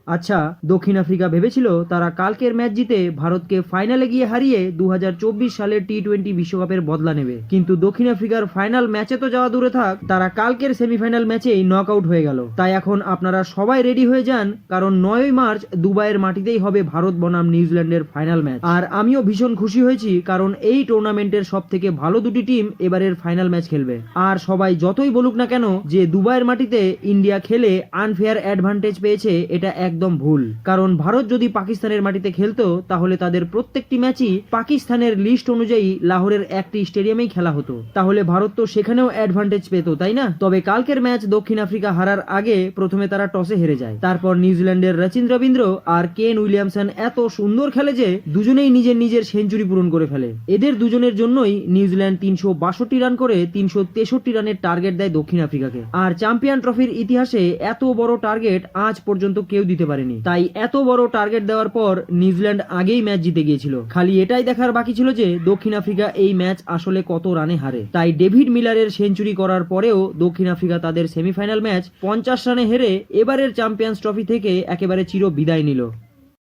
আচ্ছা, দক্ষিণ আফ্রিকা ভেবেছিল তারা কালকের ম্যাচ জিতে ভারতকে ফাইনালে গিয়ে হারিয়ে 2024 সালের টি-20 বিশ্বকাপের বদলা নেবে, কিন্তু দক্ষিণ আফ্রিকার ফাইনাল ম্যাচে তো যাওয়া দূরে থাক, তারা কালকের সেমিফাইনাল ম্যাচেই নক আউট হয়ে গেল। তাই এখন আপনারা সবাই রেডি হয়ে যান, কারণ 9ই মার্চ দুবাইয়ের মাটিতেই হবে ভারত বনাম নিউজিল্যান্ডের ফাইনাল ম্যাচ। আর আমিও ভীষণ খুশি হয়েছি, কারণ এই টুর্নামেন্টের সব থেকে ভালো দুটি টিম এবারের ফাইনাল ম্যাচ খেলবে। আর সবাই যতই বলুক না কেন যে দুবাইয়ের মাটিতে ইন্ডিয়া খেলে আনফেয়ার অ্যাডভান্টেজ পেয়েছে, এটা একদম ভুল। কারণ ভারত যদি পাকিস্তানের মাটিতে খেলতো তাহলে তাদের প্রত্যেকটি ম্যাচই পাকিস্তানের লিস্ট অনুযায়ী লাহোরের একটি স্টেডিয়ামেই খেলা হতো, তাহলে ভারত তো সেখানেও অ্যাডভান্টেজ পেত, তাই না? তবে কালকের ম্যাচ দক্ষিণ আফ্রিকা হারার আগে প্রথমে তারা টসে হেরে যায়, তারপর নিউজিল্যান্ডের রচিন রবীন্দ্র আর কেন উইলিয়ামসন এত সুন্দর খেলে যে দুজনেই নিজের নিজের সেঞ্চুরি পূরণ করে ফেলে। এদের দুজনের জন্যই নিউজিল্যান্ড 362 রান করে 363 রানের টার্গেট দেয় দক্ষিণ আফ্রিকাকে। আর চ্যাম্পিয়ন ট্রফির ইতিহাসে এত বড় টার্গেট আজ পর্যন্ত কেউ দিতে পারেনি। তাই এত বড় টার্গেট দেওয়ার পর নিউজিল্যান্ড আগেই ম্যাচ জিতে গিয়েছিল, খালি এটাই দেখার বাকি ছিল যে দক্ষিণ আফ্রিকা এই ম্যাচ আসলে কত রানে হারে। তাই ডেভিড মিলারের সেঞ্চুরি করার পরেও দক্ষিণ আফ্রিকা তাদের সেমিফাইনাল ম্যাচ 50 রানে হেরে এবারের চ্যাম্পিয়ন্স ট্রফি থেকে একেবারে চির বিদায় নিল।